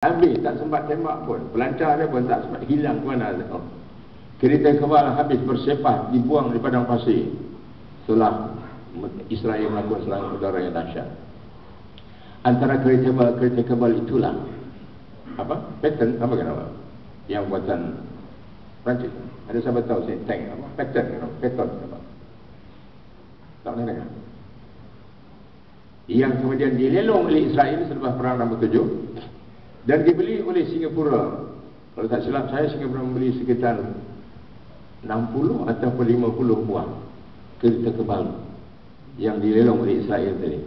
Habis, tak sempat tembak pun. Pelancar dia pun tak sempat, hilang ke mana. Kereta kebal habis bersepah, dibuang di padang pasir. Setelah Israel melakukan serangan udara yang dahsyat. Antara kereta kebal itulah apa? Pattern, apa kan apa? Yang buatan Perancis. Ada sahabat tahu saya tank apa? Pattern apa? Tak pernah dengar. Yang kemudian dilelong oleh Israel selepas perang 67 dan dibeli oleh Singapura. Kalau tak silap saya, Singapura membeli sekitar 60 ataupun 50 buah kereta kebal yang dilelong oleh Israel tadi.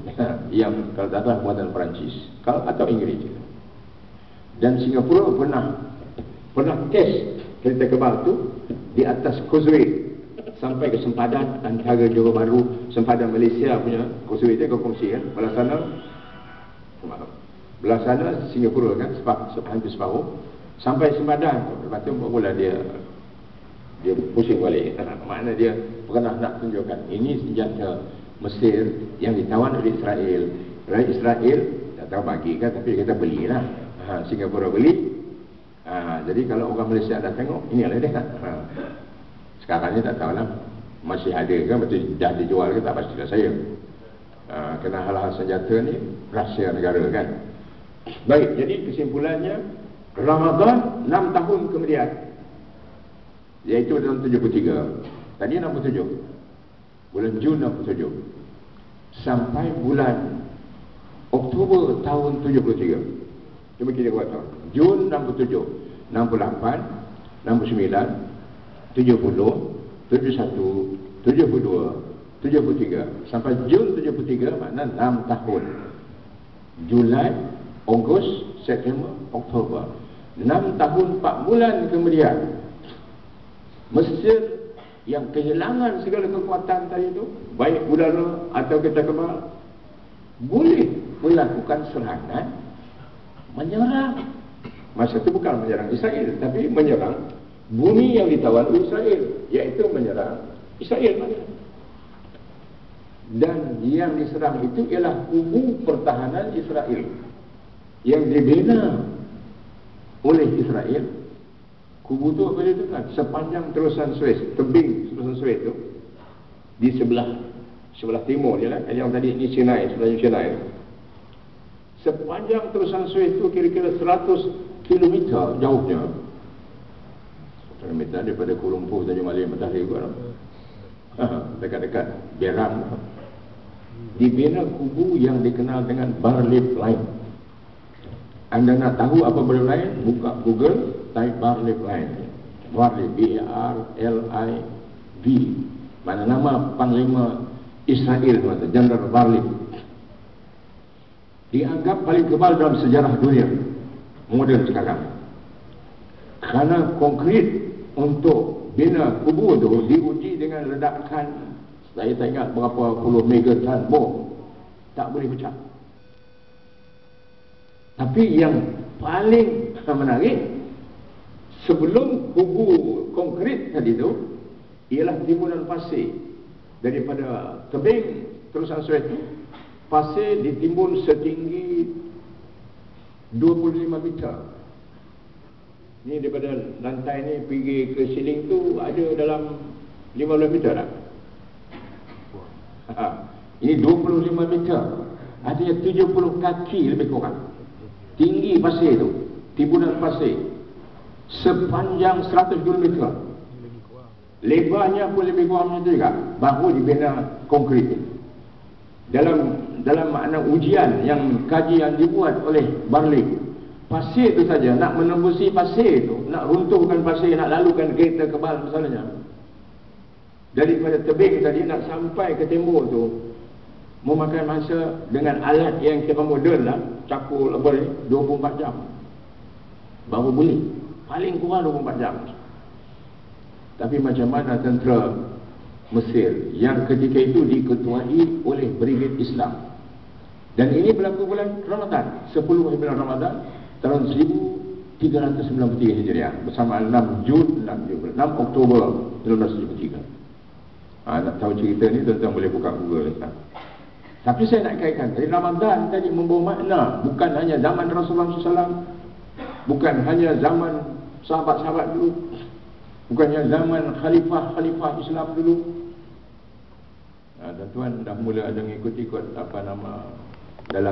Yang kalau tak salah buatan Perancis atau Inggeris. Dan Singapura pernah test kereta kebal tu di atas causeway sampai ke sempadan antara Johor Bahru, sempadan Malaysia punya causeway tu, kau kongsi kan. Belah sana Singapura kan, hampir separuh sampai sempadan. Lepas tu mula dia pusing balik. Makna dia pernah nak tunjukkan ini senjata Mesir yang ditawan oleh Israel. Israel tak tahu bagi kan, tapi kita belilah. Singapura beli. Jadi kalau orang Malaysia dah tengok, inilah dia. Sekarang ni tak tahulah masih ada ke, betul dah dijual ke, tak pastilah saya. Kena hal-hal senjata ni rahsia negara kan. Baik, jadi kesimpulannya Ramadan 6 tahun kemudian, iaitu dalam 73. Tadi 67, bulan Jun 67 sampai bulan Oktober tahun 73. Cuba kita buat tahu. Jun 67, 68, 69, 70, 71, 72, 73 sampai Jun 73, makna 6 tahun. Julai, Ogos, September, Oktober, 6 tahun 4 bulan kemudian, Mesir yang kehilangan segala kekuatan tadi itu, baik udara atau kereta kebal, boleh melakukan serangan, menyerang. Masa itu bukan menyerang Israel, tapi menyerang bumi yang ditawan oleh Israel, iaitu menyerang Israel. Dan yang diserang itu ialah kubu pertahanan Israel yang dibina oleh Israel. Kubu tu apa dia tu kan? Sepanjang terusan Suez, tebing terusan Suez tu, di sebelah timur je lah. Yang tadi ni Sinai, sebelah Sinai. Sepanjang terusan Suez tu kira-kira 100 km jauhnya. 100 km daripada Kuala Lumpur, Tanjung Malim, Matahari juga. Dekat-dekat Berang. Dibina kubu yang dikenal dengan Barlip Line. Anda nak tahu apa Barlip Line? Buka Google, type Barlip Line. Barlip, B-A-R-L-I-V. Mana nama Panglima Israel, General Barlip. Dianggap paling kebal dalam sejarah dunia moden sekarang. Kerana konkrit untuk bina kubu itu diuji dengan ledakan, saya tak ingat berapa puluh megaton bom, tak boleh pecah. Tapi yang paling menarik, sebelum kubu konkrit tadi itu, ialah timbunan pasir daripada tebing terusan Suez itu. Pasir ditimbun setinggi 25 meter. Ini daripada lantai ni pergi ke siling tu ada dalam 15 meter tak? Ini 25 meter. Artinya 70 kaki lebih kurang. Tinggi pasir tu, timbunan pasir. Sepanjang 100 km. Lebarnya pun lebih kurang macam tu juga. Baru dibina konkrit. Dalam makna ujian yang kajian dibuat oleh Barlip, pasir itu saja, nak menembusi pasir itu, nak runtuhkan pasir, nak lalukan kereta kebal misalnya, daripada tebing tadi nak sampai ke tembok tu, memakan masa dengan alat yang kira moden lah, cakul apa ni, 24 jam baru boleh, paling kurang 24 jam. Tapi macam mana tentera Mesir yang ketika itu diketuai oleh Brigade Islam, dan ini berlaku bulan Ramadan, 10 bulan Ramadan tahun 1393 Hijriah, bersama 6 Oktober 1973. Nak tahu cerita ni tuan-tuan boleh buka Google. Tapi saya nak kaitkan, dari Ramadan tadi membawa makna bukan hanya zaman Rasulullah SAW, Bukan hanya zaman sahabat-sahabat dulu, bukannya zaman khalifah-khalifah Islam dulu. Tuan-tuan dah mula ada ikut-ikut dalam